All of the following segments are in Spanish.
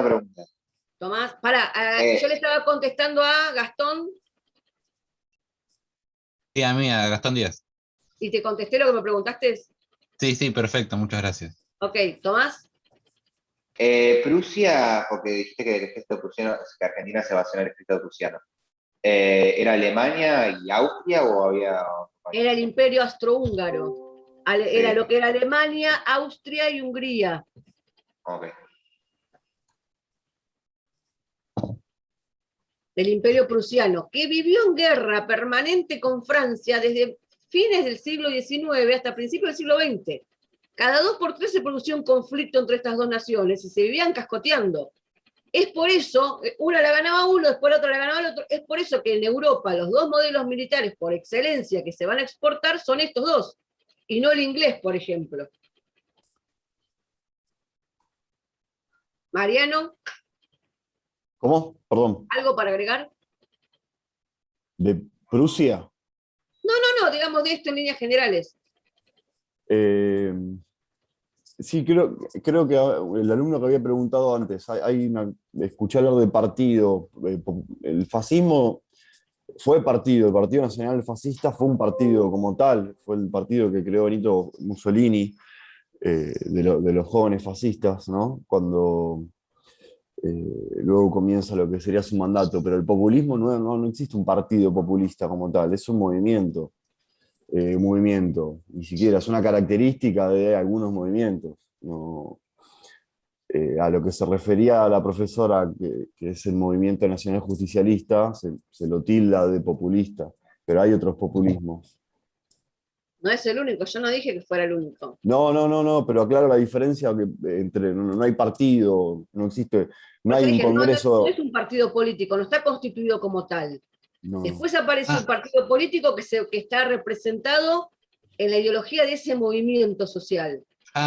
una pregunta. Tomás, yo le estaba contestando a Gastón. Sí, a mí, a Gastón Díaz. ¿Y te contesté lo que me preguntaste? Sí, perfecto, muchas gracias. Ok, Tomás. Prusia, porque dijiste que el ejército prusiano, que Argentina se basó en el ejército prusiano. ¿Era Alemania y Austria o había...? Era el Imperio Austrohúngaro. Era Sí. lo que era Alemania, Austria y Hungría. Ok. Del Imperio Prusiano, que vivió en guerra permanente con Francia desde fines del siglo XIX hasta principios del siglo XX. Cada 2 por 3 se producía un conflicto entre estas dos naciones y se vivían cascoteando. Es por eso, una la ganaba uno, después la otra la ganaba el otro, es por eso que en Europa los dos modelos militares por excelencia que se van a exportar son estos dos, y no el inglés, por ejemplo. Mariano, ¿Cómo? Perdón. ¿algo para agregar? ¿De Prusia? No, digamos de esto en líneas generales. Sí, creo que el alumno que había preguntado antes, escuché hablar de partido. El fascismo fue partido, el Partido Nacional Fascista fue un partido como tal, fue el partido que creó Benito Mussolini, de los jóvenes fascistas, ¿no? Cuando luego comienza lo que sería su mandato, pero el populismo no existe un partido populista como tal, es un movimiento. Ni siquiera es una característica de algunos movimientos. No, a lo que se refería a la profesora, que es el movimiento nacional justicialista, se lo tilda de populista, pero hay otros populismos. No es el único, yo no dije que fuera el único. No, pero aclaro la diferencia entre no hay partido, no existe, no hay un congreso. No es un partido político, no está constituido como tal. No. Después aparece un partido político que está representado en la ideología de ese movimiento social.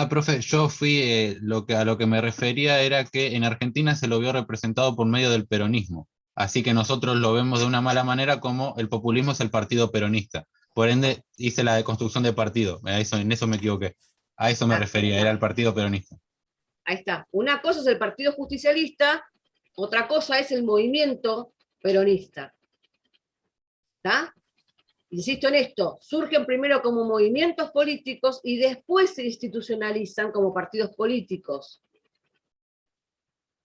Profe, yo fui, a lo que me refería era que en Argentina se lo vio representado por medio del peronismo. Así que nosotros lo vemos de una mala manera como el populismo es el partido peronista. Por ende, hice la deconstrucción de partido. En eso me equivoqué. A eso me refería, era el partido peronista. Ahí está. Una cosa es el partido justicialista, otra cosa es el movimiento peronista. ¿Está? Insisto en esto, surgen primero como movimientos políticos y después se institucionalizan como partidos políticos.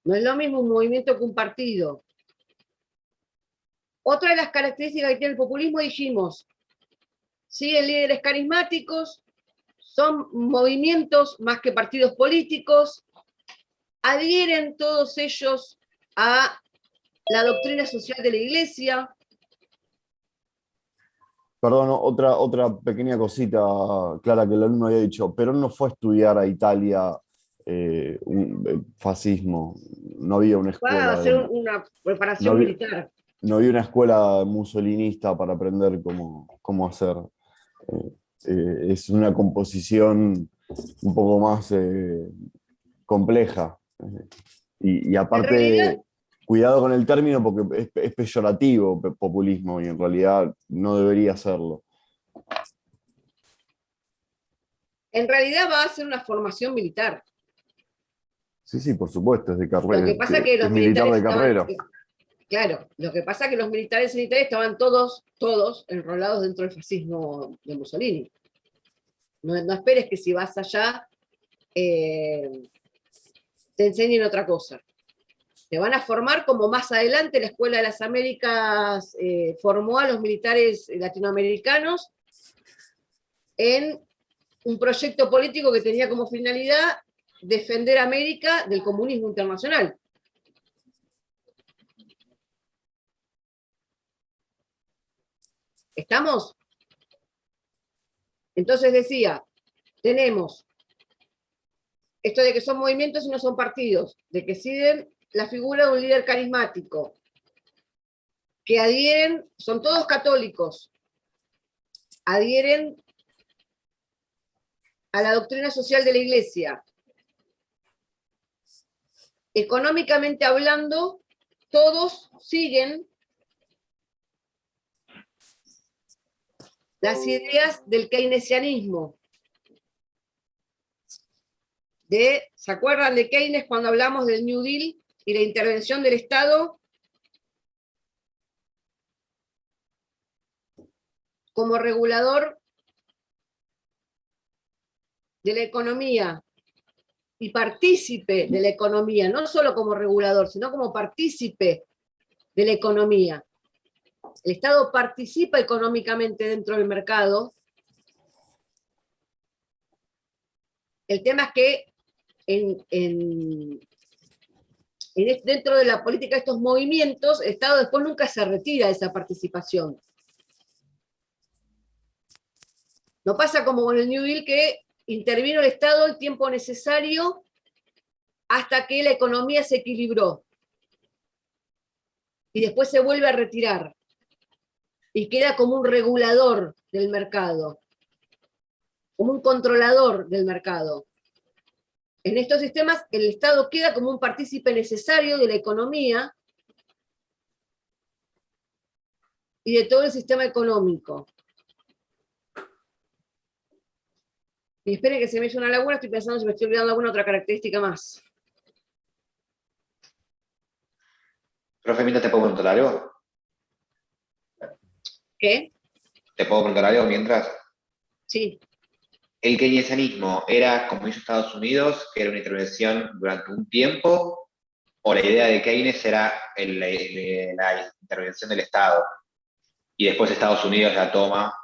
No es lo mismo un movimiento que un partido. Otra de las características que tiene el populismo, dijimos, siguen líderes carismáticos, son movimientos más que partidos políticos, adhieren todos ellos a la doctrina social de la Iglesia. Perdón, otra pequeña cosita, Clara, que el alumno había dicho, Perón no fue a estudiar a Italia fascismo, no había una Va a escuela. hacer una preparación militar. No había una escuela musolinista para aprender cómo hacer. Es una composición un poco más compleja. Y aparte, realidad, cuidado con el término porque es peyorativo populismo y en realidad no debería serlo. en realidad va a ser una formación militar. Sí, por supuesto, es de carrera. Lo que pasa que los es militar militares de carrera. claro, lo que pasa es que los militares en Italia estaban todos enrolados dentro del fascismo de Mussolini. No esperes que si vas allá te enseñen otra cosa. Te van a formar como más adelante la Escuela de las Américas formó a los militares latinoamericanos en un proyecto político que tenía como finalidad defender a América del comunismo internacional. ¿Estamos? Entonces decía, tenemos esto de que son movimientos y no son partidos, de que siguen la figura de un líder carismático, que adhieren, son todos católicos, adhieren a la doctrina social de la Iglesia. Económicamente hablando, todos siguen las ideas del keynesianismo. ¿Se acuerdan de Keynes cuando hablamos del New Deal y la intervención del Estado como regulador de la economía y partícipe de la economía, no solo como regulador, sino como partícipe de la economía. El Estado participa económicamente dentro del mercado. El tema es que dentro de la política de estos movimientos, el Estado después nunca se retira de esa participación. No pasa como con el New Deal, que intervino el Estado el tiempo necesario hasta que la economía se equilibró. Y después se vuelve a retirar. Y queda como un regulador del mercado, como un controlador del mercado. En estos sistemas, el Estado queda como un partícipe necesario de la economía y de todo el sistema económico. Y esperen que se me hizo una laguna, estoy pensando si me estoy olvidando alguna otra característica más. Profe, mientras te puedo preguntar algo. ¿Qué? ¿Te puedo preguntar algo mientras? Sí. ¿El keynesianismo era, como hizo Estados Unidos, que era una intervención durante un tiempo, o la idea de Keynes era la intervención del Estado y después Estados Unidos la toma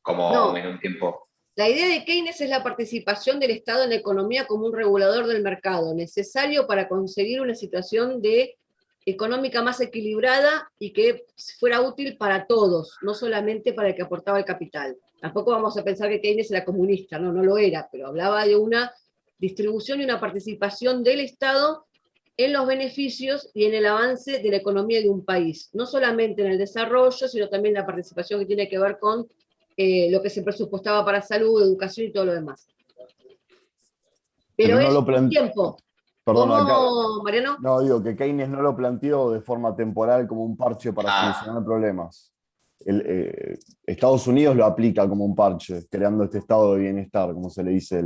como No. en un tiempo? La idea de Keynes es la participación del Estado en la economía como un regulador del mercado, necesario para conseguir una situación económica más equilibrada y que fuera útil para todos, no solamente para el que aportaba el capital. Tampoco vamos a pensar que Keynes era comunista, no lo era, pero hablaba de una distribución y una participación del Estado en los beneficios y en el avance de la economía de un país, no solamente en el desarrollo, sino también la participación que tiene que ver con lo que se presupuestaba para salud, educación y todo lo demás. Pero no es lo un tiempo. Perdón, ¿Cómo, Mariano? no, digo que Keynes no lo planteó de forma temporal como un parche para solucionar problemas. Estados Unidos lo aplica como un parche, creando este estado de bienestar, como se le dice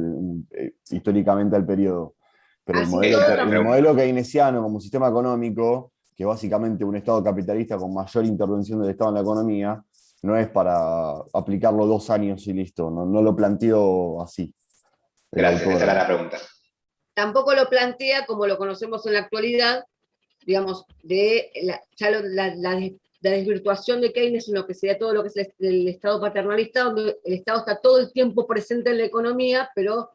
históricamente al periodo. Pero el modelo keynesiano como sistema económico, que básicamente un estado capitalista con mayor intervención del Estado en la economía, no es para aplicarlo 2 años y listo, no lo planteó así. Gracias, esa era la pregunta. Tampoco lo plantea como lo conocemos en la actualidad, digamos, la desvirtuación de Keynes en lo que sería todo lo que es el Estado paternalista, donde el Estado está todo el tiempo presente en la economía, pero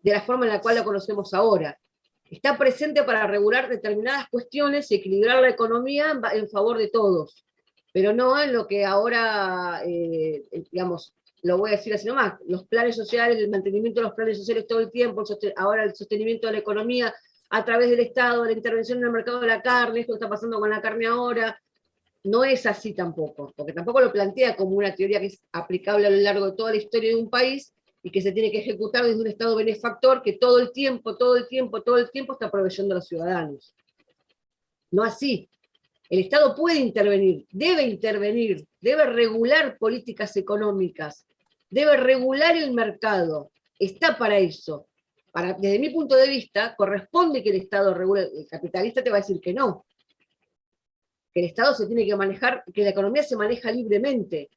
de la forma en la cual lo conocemos ahora. Está presente para regular determinadas cuestiones y equilibrar la economía en favor de todos, pero no en lo que ahora, digamos, lo voy a decir así nomás, los planes sociales, el mantenimiento de los planes sociales todo el tiempo, ahora el sostenimiento de la economía a través del Estado, la intervención en el mercado de la carne, esto está pasando con la carne ahora, no es así tampoco, porque tampoco lo plantea como una teoría que es aplicable a lo largo de toda la historia de un país y que se tiene que ejecutar desde un Estado benefactor que todo el tiempo está proveyendo a los ciudadanos. No así. El Estado puede intervenir, debe regular políticas económicas, debe regular el mercado, está para eso. Desde mi punto de vista, corresponde que el Estado regule. El capitalista te va a decir que no, que el Estado se tiene que manejar, que la economía se maneja libremente.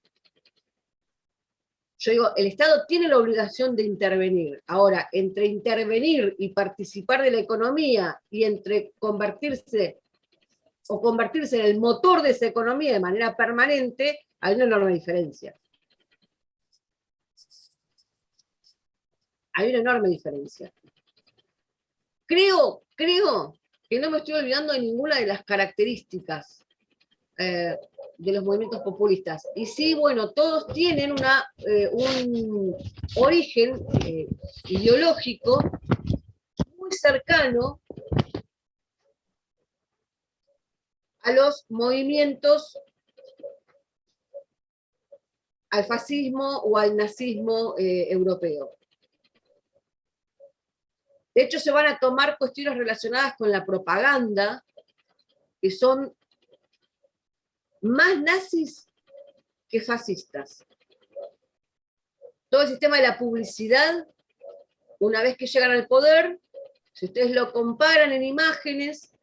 Yo digo, el Estado tiene la obligación de intervenir. Ahora, entre intervenir y participar de la economía y entre convertirse en el motor de esa economía de manera permanente, hay una enorme diferencia. Hay una enorme diferencia. Creo que no me estoy olvidando de ninguna de las características de los movimientos populistas. Y sí, bueno, todos tienen un origen ideológico muy cercano a los movimientos, al fascismo o al nazismo europeo. De hecho, se van a tomar cuestiones relacionadas con la propaganda, que son más nazis que fascistas. Todo el sistema de la publicidad, una vez que llegan al poder, Si ustedes lo comparan en imágenes,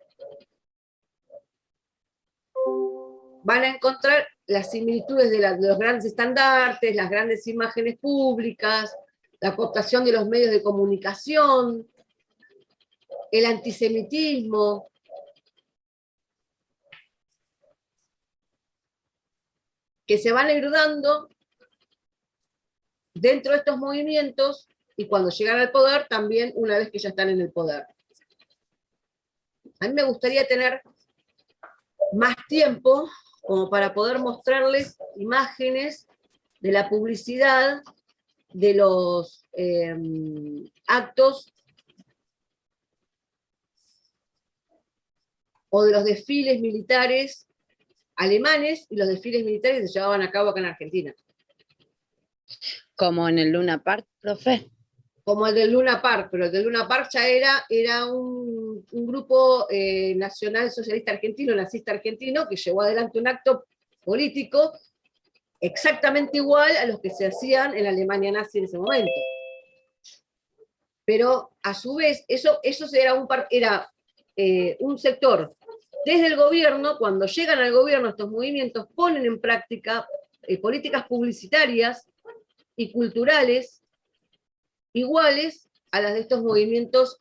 van a encontrar las similitudes de los grandes estandartes, las grandes imágenes públicas, la cooptación de los medios de comunicación, el antisemitismo. Que se van a ir dando dentro de estos movimientos y cuando llegan al poder también una vez que ya están en el poder. A mí me gustaría tener más tiempo como para poder mostrarles imágenes de la publicidad de los actos o de los desfiles militares alemanes y los desfiles militares que se llevaban a cabo acá en Argentina. Como en el Luna Park, profe. Como el del Luna Park, pero el del Luna Park ya era un grupo nacional socialista argentino, nazista argentino, que llevó adelante un acto político exactamente igual a los que se hacían en la Alemania nazi en ese momento. Pero a su vez, eso era un sector. Desde el gobierno, cuando llegan al gobierno estos movimientos, ponen en práctica políticas publicitarias y culturales iguales a las de estos movimientos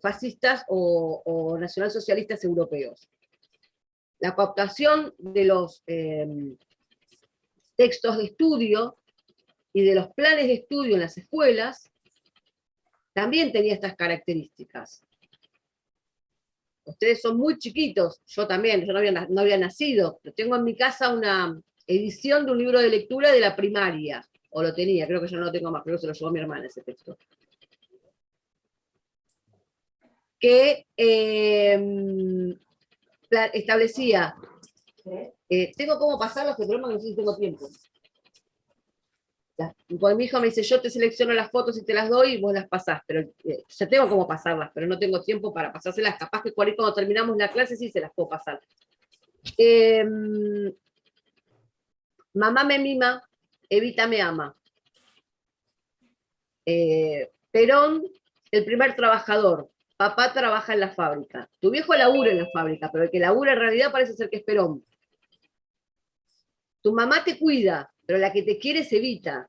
fascistas o nacionalsocialistas europeos. La cooptación de los textos de estudio y de los planes de estudio en las escuelas también tenía estas características. Ustedes son muy chiquitos, yo también, yo no había nacido, pero tengo en mi casa una edición de un libro de lectura de la primaria, o lo tenía, creo que ya no lo tengo más, creo que se lo llevó mi hermana ese texto. Que establecía, tengo cómo pasarlos, pero no sé si tengo tiempo. Porque mi hijo me dice, yo te selecciono las fotos y te las doy y vos las pasás, pero yo tengo cómo pasarlas, pero no tengo tiempo para pasárselas, capaz que por ahí cuando terminamos la clase sí se las puedo pasar. Mamá me mima, Evita me ama. Perón, el primer trabajador. Papá trabaja en la fábrica. Tu viejo labura en la fábrica, pero el que labura en realidad parece ser que es Perón. Tu mamá te cuida, pero la que te quiere es Evita.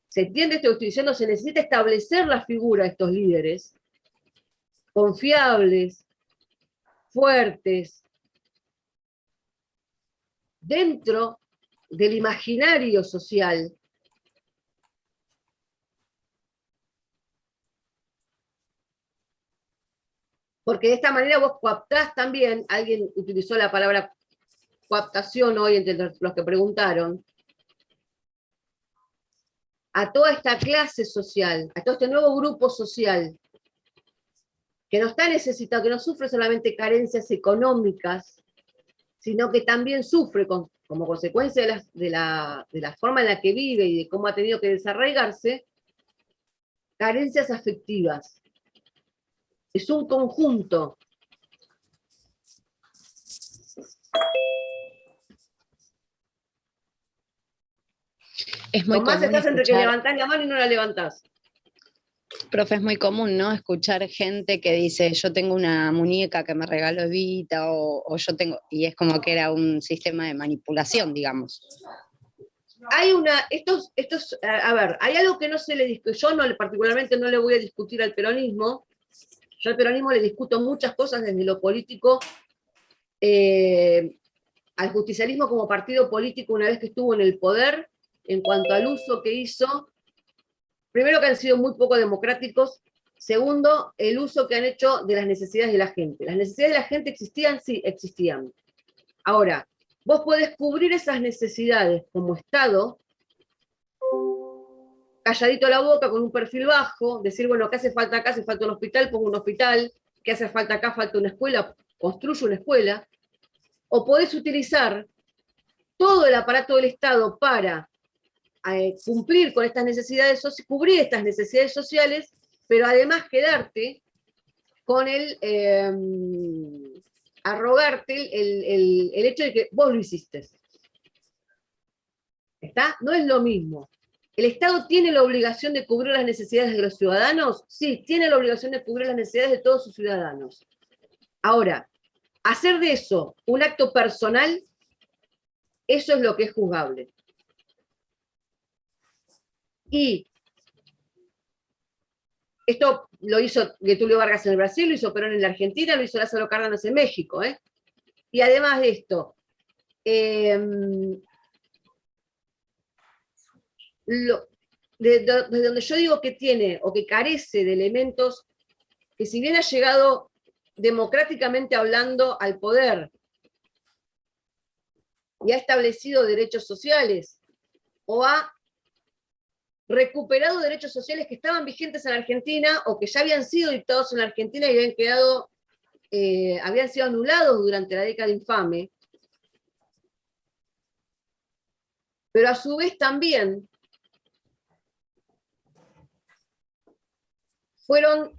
¿Se entiende esto que estoy diciendo? Se necesita establecer la figura de estos líderes confiables, fuertes, dentro del imaginario social. Porque de esta manera vos coaptás también, alguien utilizó la palabra coaptación hoy entre los que preguntaron, a toda esta clase social, a todo este nuevo grupo social, que no está necesitado, que no sufre solamente carencias económicas, sino que también sufre como consecuencia de la forma en la que vive y de cómo ha tenido que desarraigarse, carencias afectivas. Es un conjunto. Es muy Tomás, común estás entre que escuchar, levantás la mano y no la levantás. profe, es muy común, ¿no? Escuchar gente que dice, yo tengo una muñeca que me regaló Evita, o yo tengo, y es como que era un sistema de manipulación, digamos. Hay a ver, hay algo que no se le discute, yo particularmente no le voy a discutir al peronismo, yo al peronismo le discuto muchas cosas desde lo político, al justicialismo como partido político una vez que estuvo en el poder, en cuanto al uso que hizo, primero que han sido muy poco democráticos, segundo, el uso que han hecho de las necesidades de la gente. ¿Las necesidades de la gente existían? Sí, existían. Ahora, vos podés cubrir esas necesidades como Estado, calladito la boca, con un perfil bajo, decir, bueno, ¿qué hace falta acá? Hace falta un hospital, pongo un hospital. ¿Qué hace falta acá? Falta una escuela, construyo una escuela. O podés utilizar todo el aparato del Estado para cumplir con estas necesidades, cubrir estas necesidades sociales, pero además quedarte con arrogarte el hecho de que vos lo hiciste. ¿Está? No es lo mismo. ¿El Estado tiene la obligación de cubrir las necesidades de los ciudadanos? Sí, tiene la obligación de cubrir las necesidades de todos sus ciudadanos. Ahora, hacer de eso un acto personal, eso es lo que es juzgable. Y esto lo hizo Getúlio Vargas en el Brasil, lo hizo Perón en la Argentina, lo hizo Lázaro Cárdenas en México. Y además de esto, desde donde yo digo que tiene o que carece de elementos que, si bien ha llegado democráticamente hablando al poder y ha establecido derechos sociales o ha recuperado derechos sociales que estaban vigentes en Argentina o que ya habían sido dictados en Argentina y habían quedado, habían sido anulados durante la década infame, pero a su vez también fueron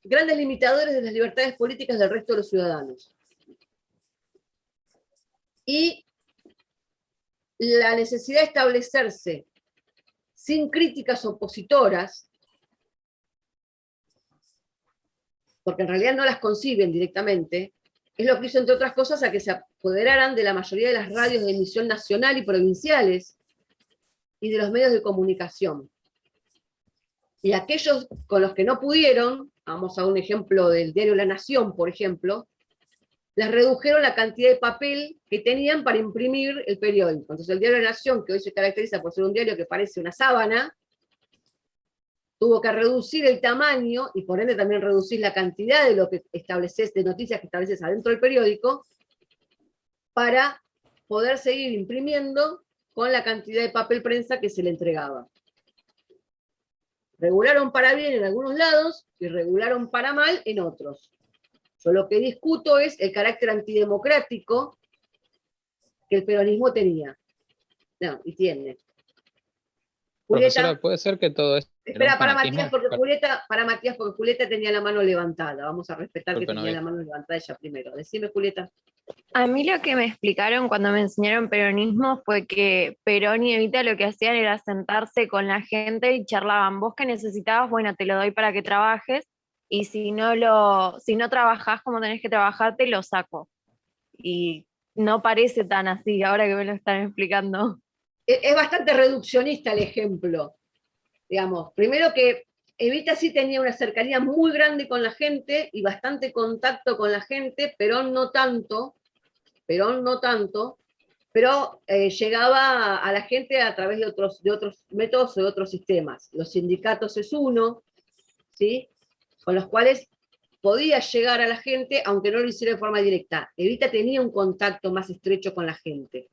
grandes limitadores de las libertades políticas del resto de los ciudadanos. Y la necesidad de establecerse sin críticas opositoras, porque en realidad no las conciben directamente, es lo que hizo, entre otras cosas, a que se apoderaran de la mayoría de las radios de emisión nacional y provinciales y de los medios de comunicación. Y aquellos con los que no pudieron, vamos a un ejemplo del diario La Nación, por ejemplo, les redujeron la cantidad de papel que tenían para imprimir el periódico. Entonces el diario La Nación, que hoy se caracteriza por ser un diario que parece una sábana, tuvo que reducir el tamaño y por ende también reducir la cantidad de lo que estableces, de noticias que estableces adentro del periódico, para poder seguir imprimiendo con la cantidad de papel prensa que se le entregaba. Regularon para bien en algunos lados y regularon para mal en otros. Yo lo que discuto es el carácter antidemocrático que el peronismo tenía. No, y tiene. Profesora, ¿puede ser que todo esto... Espera, para Matías, porque Julieta tenía la mano levantada. Vamos a respetar que tenía la mano levantada ella primero. Decime, Julieta. A mí lo que me explicaron cuando me enseñaron peronismo fue que Perón y Evita lo que hacían era sentarse con la gente y charlaban. Vos que necesitabas, bueno, te lo doy para que trabajes, y si no trabajás como tenés que trabajar, te lo saco. Y no parece tan así ahora que me lo están explicando. Es bastante reduccionista el ejemplo. Digamos, primero que Evita sí tenía una cercanía muy grande con la gente y bastante contacto con la gente, Perón no tanto, pero llegaba a la gente a través de otros métodos o de otros sistemas. Los sindicatos es uno, ¿sí? Con los cuales podía llegar a la gente, aunque no lo hiciera de forma directa. Evita tenía un contacto más estrecho con la gente.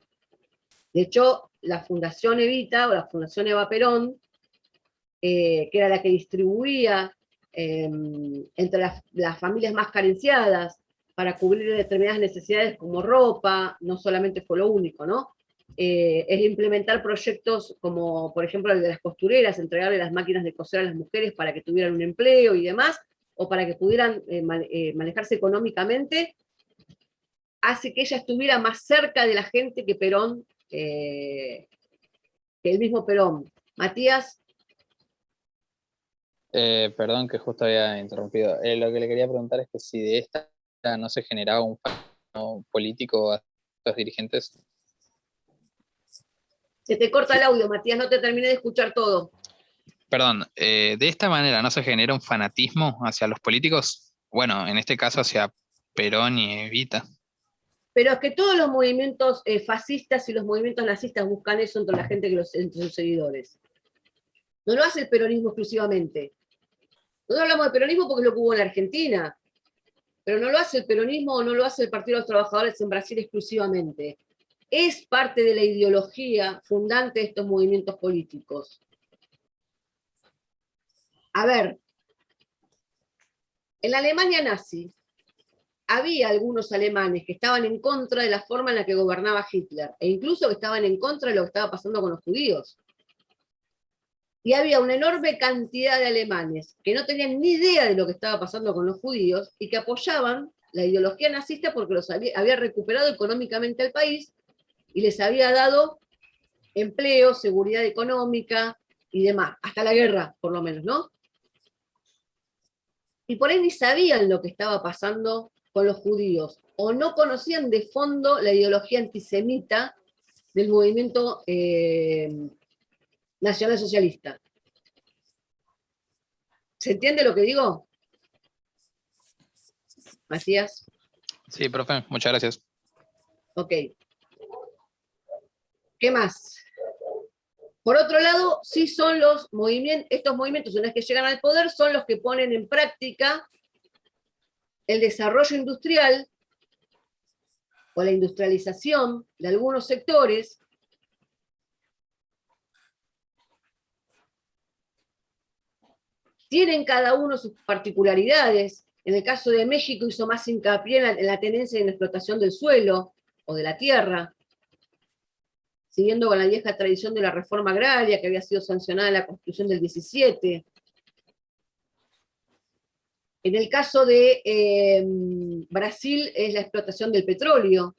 De hecho, la Fundación Evita, o la Fundación Eva Perón, que era la que distribuía entre las familias más carenciadas para cubrir determinadas necesidades como ropa, no solamente fue lo único, ¿no? Es implementar proyectos como, por ejemplo, el de las costureras, entregarle las máquinas de coser a las mujeres para que tuvieran un empleo y demás, o para que pudieran manejarse económicamente, hace que ella estuviera más cerca de la gente que Perón, que el mismo Perón. Matías. Perdón que justo había interrumpido. Lo que le quería preguntar es que si de esta no se generaba un fenómeno político a los dirigentes. Se te corta el audio, Matías, no te terminé de escuchar todo. Perdón, ¿de esta manera no se genera un fanatismo hacia los políticos? Bueno, en este caso hacia Perón y Evita. Pero es que todos los movimientos fascistas y los movimientos nazistas buscan eso entre la gente, entre sus seguidores. No lo hace el peronismo exclusivamente. Nosotros hablamos de peronismo porque es lo que hubo en la Argentina, pero no lo hace el peronismo o no lo hace el Partido de los Trabajadores en Brasil exclusivamente. Es parte de la ideología fundante de estos movimientos políticos. A ver, en la Alemania nazi había algunos alemanes que estaban en contra de la forma en la que gobernaba Hitler, e incluso que estaban en contra de lo que estaba pasando con los judíos. Y había una enorme cantidad de alemanes que no tenían ni idea de lo que estaba pasando con los judíos y que apoyaban la ideología nazista porque había recuperado económicamente al país y les había dado empleo, seguridad económica y demás, hasta la guerra, por lo menos, ¿no? Y por ahí ni sabían lo que estaba pasando con los judíos, o no conocían de fondo la ideología antisemita del movimiento nacional socialista. ¿Se entiende lo que digo? Matías. Sí, profe, muchas gracias. Ok. ¿Qué más? Por otro lado, sí son los movimientos, estos movimientos, una vez que llegan al poder, son los que ponen en práctica el desarrollo industrial o la industrialización de algunos sectores. Tienen cada uno sus particularidades. En el caso de México hizo más hincapié en la tendencia de la explotación del suelo o de la tierra, siguiendo con la vieja tradición de la reforma agraria que había sido sancionada en la Constitución del 17. En el caso de Brasil es la explotación del petróleo.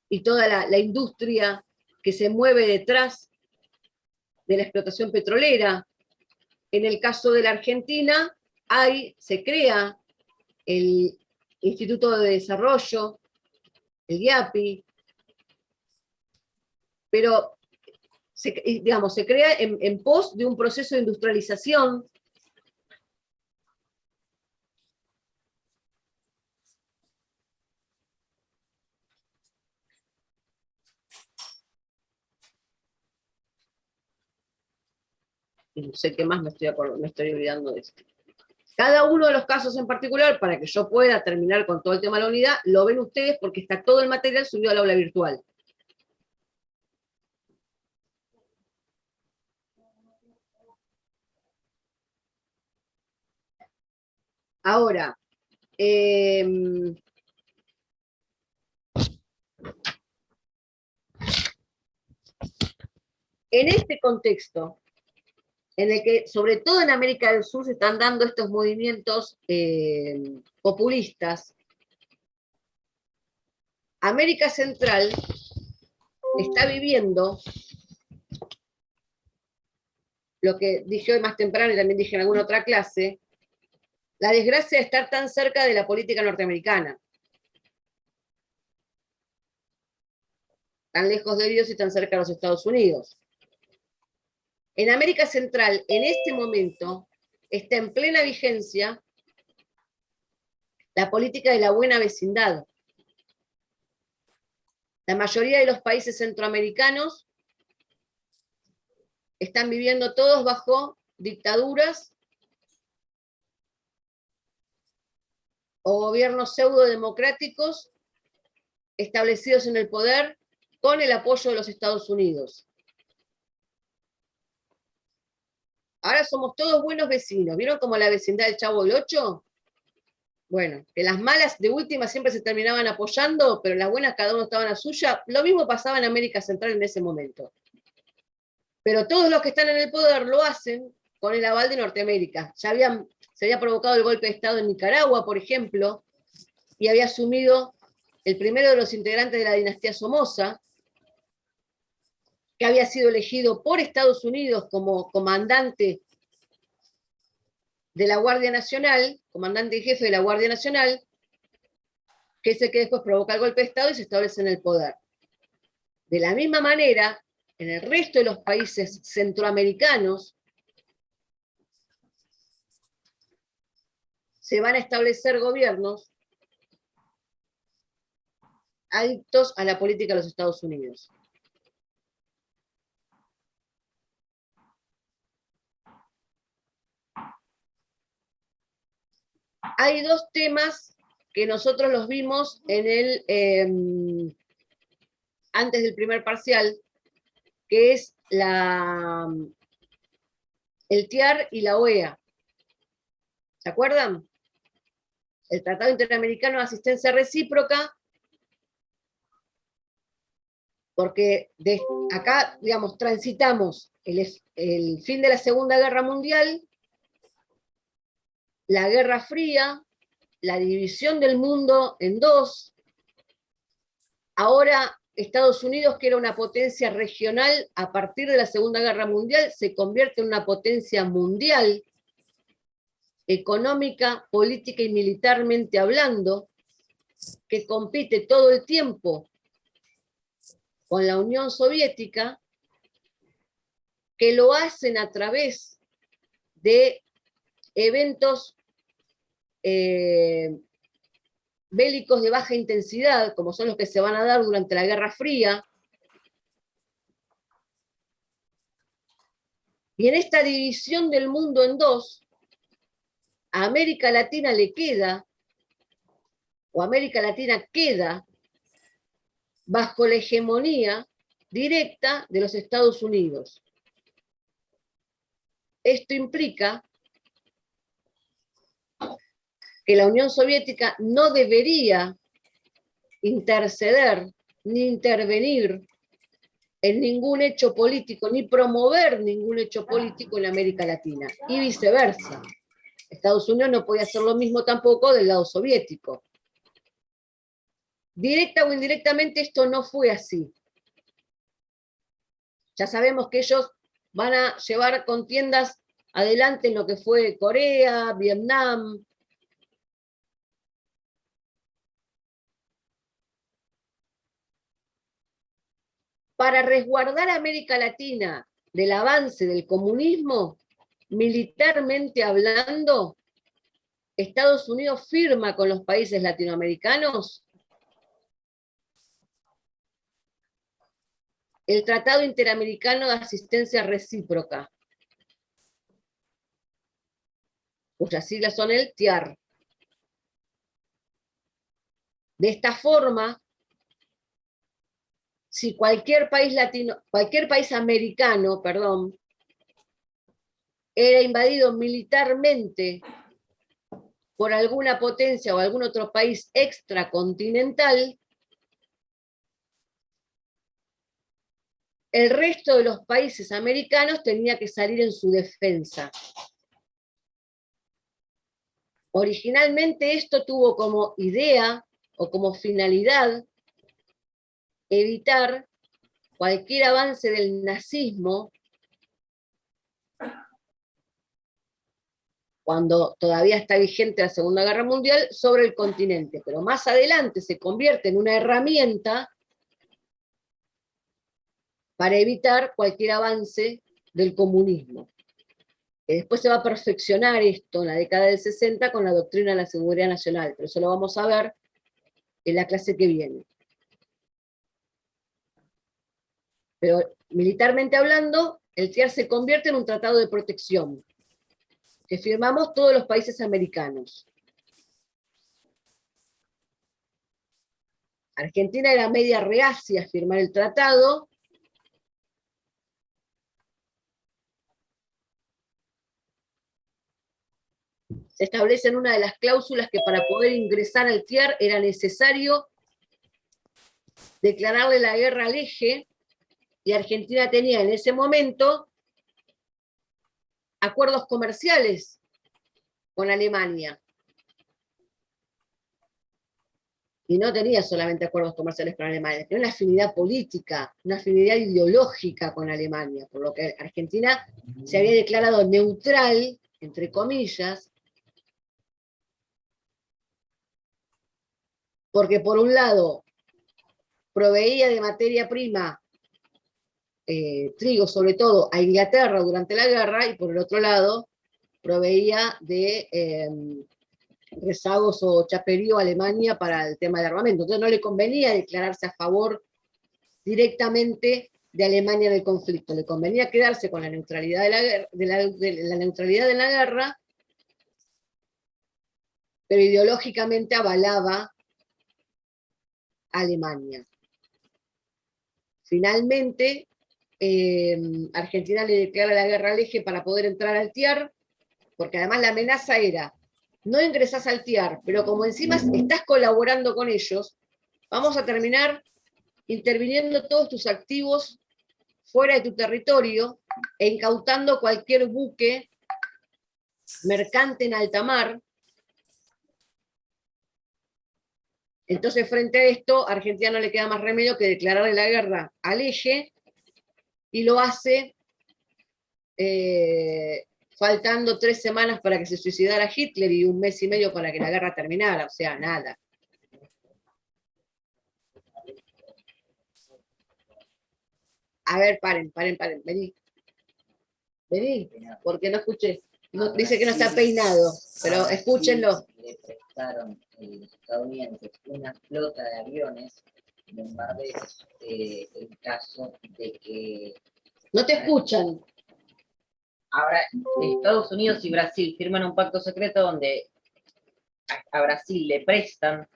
Y toda la industria que se mueve detrás de la explotación petrolera. En el caso de la Argentina, se crea el Instituto de Desarrollo, el IAPI, pero se crea en pos de un proceso de industrialización. Y no sé qué más me estoy olvidando de esto. Cada uno de los casos en particular, para que yo pueda terminar con todo el tema de la unidad, lo ven ustedes porque está todo el material subido al aula virtual. Ahora, en este contexto, en el que, sobre todo en América del Sur, se están dando estos movimientos populistas, América Central está viviendo lo que dije hoy más temprano y también dije en alguna otra clase, la desgracia de estar tan cerca de la política norteamericana. Tan lejos de ellos y tan cerca de los Estados Unidos. En América Central, en este momento, está en plena vigencia la política de la buena vecindad. La mayoría de los países centroamericanos están viviendo todos bajo dictaduras o gobiernos pseudo-democráticos establecidos en el poder con el apoyo de los Estados Unidos. Ahora somos todos buenos vecinos. ¿Vieron como la vecindad del Chavo del Ocho? Bueno, que las malas de última siempre se terminaban apoyando, pero las buenas cada uno estaba a la suya. Lo mismo pasaba en América Central en ese momento. Pero todos los que están en el poder lo hacen con el aval de Norteamérica. Se había provocado el golpe de Estado en Nicaragua, por ejemplo, y había asumido el primero de los integrantes de la dinastía Somoza, que había sido elegido por Estados Unidos como comandante de la Guardia Nacional, comandante y jefe de la Guardia Nacional, que es el que después provoca el golpe de Estado y se establece en el poder. De la misma manera, en el resto de los países centroamericanos, se van a establecer gobiernos adictos a la política de los Estados Unidos. Hay dos temas que nosotros los vimos en antes del primer parcial, que es el TIAR y la OEA. ¿Se acuerdan? El Tratado Interamericano de Asistencia Recíproca, porque acá, digamos, transitamos el fin de la Segunda Guerra Mundial, la Guerra Fría, la división del mundo en dos, Ahora Estados Unidos, que era una potencia regional, a partir de la Segunda Guerra Mundial, se convierte en una potencia mundial, económica, política y militarmente hablando, que compite todo el tiempo con la Unión Soviética, que lo hacen a través de eventos bélicos de baja intensidad, como son los que se van a dar durante la Guerra Fría. Y en esta división del mundo en dos, a América Latina le queda, o América Latina queda, bajo la hegemonía directa de los Estados Unidos. Esto implica que la Unión Soviética no debería interceder ni intervenir en ningún hecho político, ni promover ningún hecho político en América Latina, y viceversa. Estados Unidos no podía hacer lo mismo tampoco del lado soviético. Directa o indirectamente esto no fue así. Ya sabemos que ellos van a llevar contiendas adelante en lo que fue Corea, Vietnam. Para resguardar a América Latina del avance del comunismo, militarmente hablando, Estados Unidos firma con los países latinoamericanos el Tratado Interamericano de Asistencia Recíproca, cuyas siglas son el TIAR. De esta forma, si cualquier país americano, era invadido militarmente por alguna potencia o algún otro país extracontinental, el resto de los países americanos tenía que salir en su defensa. Originalmente esto tuvo como idea o como finalidad evitar cualquier avance del nazismo cuando todavía está vigente la Segunda Guerra Mundial sobre el continente, pero más adelante se convierte en una herramienta para evitar cualquier avance del comunismo. Después se va a perfeccionar esto en la década del 60 con la doctrina de la seguridad nacional, pero eso lo vamos a ver en la clase que viene. Pero militarmente hablando, el TIAR se convierte en un tratado de protección que firmamos todos los países americanos. Argentina era media reacia a firmar el tratado. Se establece en una de las cláusulas que para poder ingresar al TIAR era necesario declararle la guerra al eje, y Argentina tenía en ese momento acuerdos comerciales con Alemania. Y no tenía solamente acuerdos comerciales con Alemania, tenía una afinidad política, una afinidad ideológica con Alemania, por lo que Argentina se había declarado neutral, entre comillas, porque por un lado proveía de materia prima, trigo sobre todo, a Inglaterra durante la guerra, y por el otro lado proveía de rezagos o chaperío a Alemania para el tema de armamento. Entonces no le convenía declararse a favor directamente de Alemania en el conflicto, le convenía quedarse con la neutralidad la neutralidad en la guerra, pero ideológicamente avalaba a Alemania. Finalmente, Argentina le declara la guerra al eje para poder entrar al TIAR, porque además la amenaza era: no ingresás al TIAR, pero como encima estás colaborando con ellos, vamos a terminar interviniendo todos tus activos fuera de tu territorio e incautando cualquier buque mercante en alta mar. Entonces, frente a esto, a Argentina no le queda más remedio que declararle la guerra al eje, y lo hace faltando 3 semanas para que se suicidara Hitler y 1 mes y medio para que la guerra terminara, o sea, nada. A ver, paren, vení. Vení, porque no escuché. No, dice que no está peinado, pero escúchenlo. Le prestaron los estadounidenses una flota de aviones bombarderos en caso de que... No te escuchan. Ahora, Estados Unidos y Brasil firman un pacto secreto donde a Brasil le prestan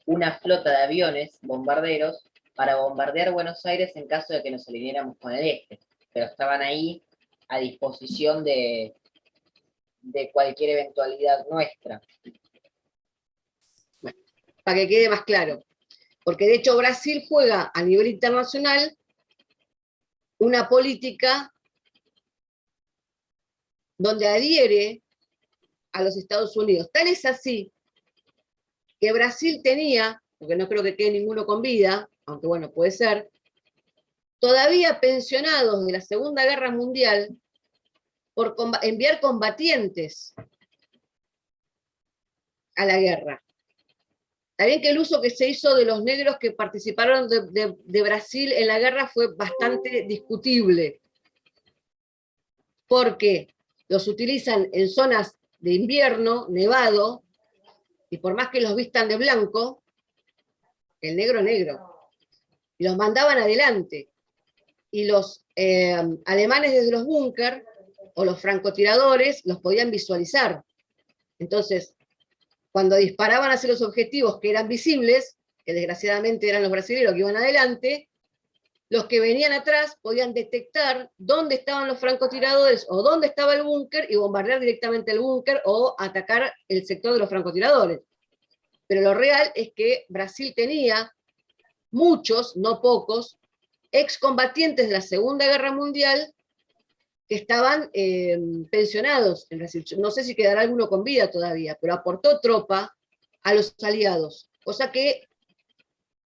una flota de aviones bombarderos para bombardear Buenos Aires en caso de que nos alineáramos con el este, pero estaban ahí a disposición de cualquier eventualidad nuestra. Para que quede más claro. Porque de hecho Brasil juega a nivel internacional una política donde adhiere a los Estados Unidos. Tal es así que Brasil tenía, porque no creo que quede ninguno con vida, aunque bueno, puede ser, todavía pensionados de la Segunda Guerra Mundial por enviar combatientes a la guerra. Está bien que el uso que se hizo de los negros que participaron de Brasil en la guerra fue bastante discutible, porque los utilizan en zonas de invierno, nevado, y por más que los vistan de blanco, el negro es negro. Y los mandaban adelante. Y los alemanes desde los búnker, o los francotiradores, los podían visualizar. Entonces, cuando disparaban hacia los objetivos que eran visibles, que desgraciadamente eran los brasileños que iban adelante, los que venían atrás podían detectar dónde estaban los francotiradores o dónde estaba el búnker y bombardear directamente el búnker o atacar el sector de los francotiradores. Pero lo real es que Brasil tenía muchos, no pocos, excombatientes de la Segunda Guerra Mundial que estaban pensionados en Brasil. No sé si quedará alguno con vida todavía, pero aportó tropa a los aliados, cosa que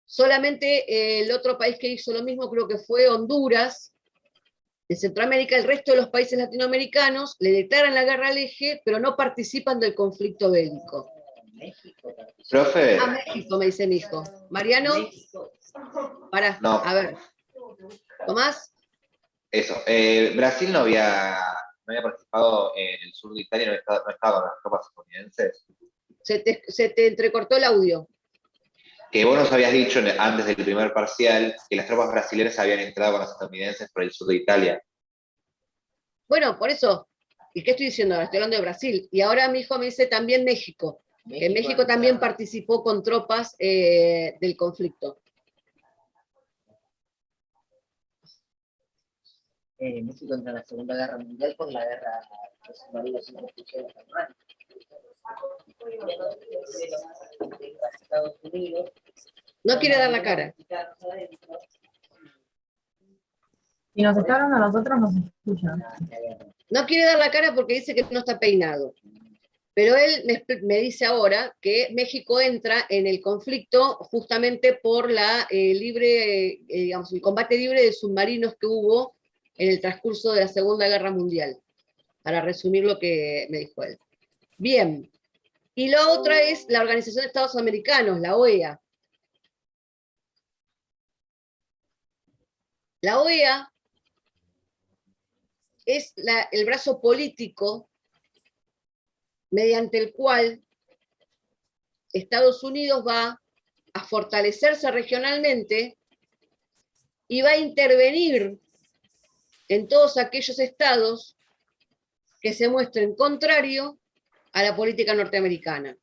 solamente el otro país que hizo lo mismo creo que fue Honduras. En Centroamérica, el resto de los países latinoamericanos le declaran la guerra al eje, pero no participan del conflicto bélico. Profe. A México, me dice mi hijo. Mariano, pará, No. a ver. ¿Tomás? Eso. Brasil no había participado en el sur de Italia, no estaba con las tropas estadounidenses. Se te entrecortó el audio. Que vos nos habías dicho antes del primer parcial que las tropas brasileñas habían entrado con los estadounidenses por el sur de Italia. Bueno, por eso. ¿Y qué estoy diciendo ahora? Estoy hablando de Brasil. Y ahora mi hijo me dice también México. Que México también participó con tropas del conflicto. México entra en la Segunda Guerra Mundial por la guerra de los marinos y los fusiles alemanes. Estados Unidos. No quiere dar la cara. Si nos está hablando a nosotros, nos escuchan. No quiere dar la cara porque dice que no está peinado. Pero él me dice ahora que México entra en el conflicto justamente por la digamos, el combate libre de submarinos que hubo en el transcurso de la Segunda Guerra Mundial, para resumir lo que me dijo él. Bien, y la otra es la Organización de Estados Americanos, la OEA. La OEA es el brazo político mediante el cual Estados Unidos va a fortalecerse regionalmente y va a intervenir en todos aquellos estados que se muestren contrarios a la política norteamericana.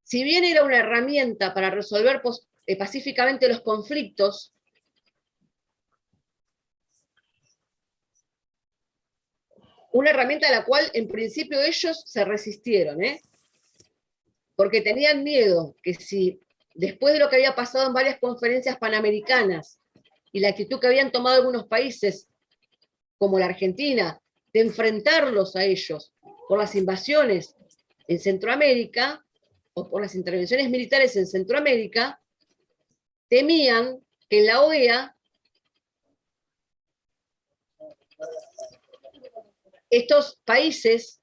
Si bien era una herramienta para resolver pacíficamente los conflictos, una herramienta a la cual en principio ellos se resistieron, porque tenían miedo que si después de lo que había pasado en varias conferencias panamericanas y la actitud que habían tomado algunos países, como la Argentina, de enfrentarlos a ellos por las invasiones en Centroamérica, o por las intervenciones militares en Centroamérica, temían que en la OEA estos países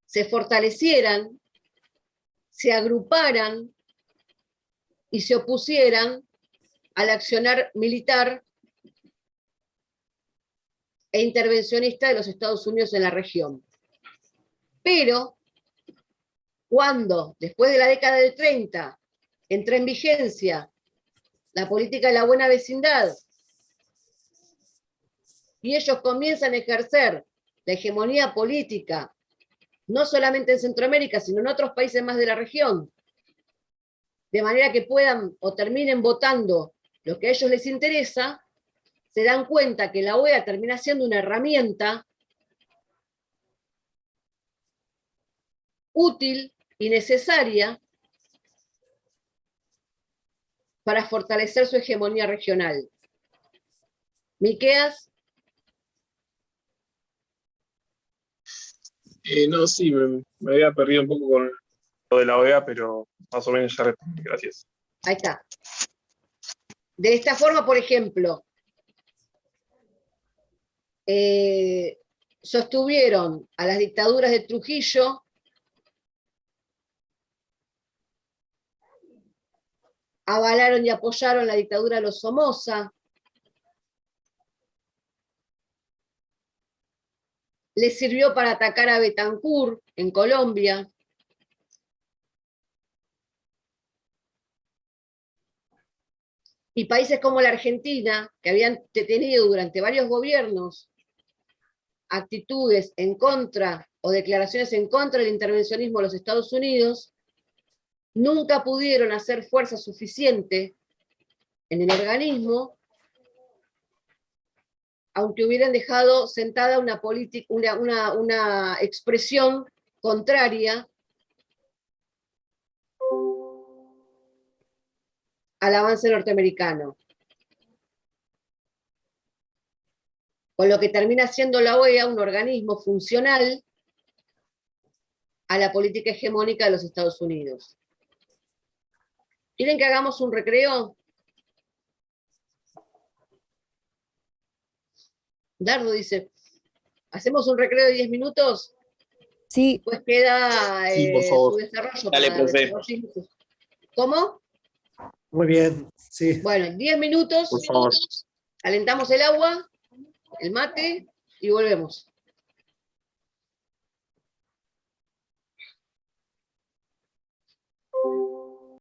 se fortalecieran, se agruparan y se opusieran al accionar militar e intervencionista de los Estados Unidos en la región. Pero cuando, después de la década del 30, entra en vigencia la política de la buena vecindad y ellos comienzan a ejercer la hegemonía política, no solamente en Centroamérica, sino en otros países más de la región, de manera que puedan o terminen votando lo que a ellos les interesa, se dan cuenta que la OEA termina siendo una herramienta útil y necesaria para fortalecer su hegemonía regional. Miqueas. No, sí, me había perdido un poco con lo de la OEA, pero más o menos ya respondí, gracias. Ahí está. De esta forma, por ejemplo, sostuvieron a las dictaduras de Trujillo, avalaron y apoyaron la dictadura de los Somoza, les sirvió para atacar a Betancur en Colombia. Y países como la Argentina, que habían tenido durante varios gobiernos actitudes en contra o declaraciones en contra del intervencionismo de los Estados Unidos, nunca pudieron hacer fuerza suficiente en el organismo, aunque hubieran dejado sentada una expresión contraria al avance norteamericano. Con lo que termina siendo la OEA un organismo funcional a la política hegemónica de los Estados Unidos. ¿Quieren que hagamos un recreo? Dardo dice, ¿hacemos un recreo de 10 minutos? Sí. Pues queda Sí, por favor. su desarrollo. Dale, para profe. desarrollo. ¿Cómo? Muy bien, sí. Bueno, 10 minutos. Por favor. Calentamos el agua, el mate y volvemos.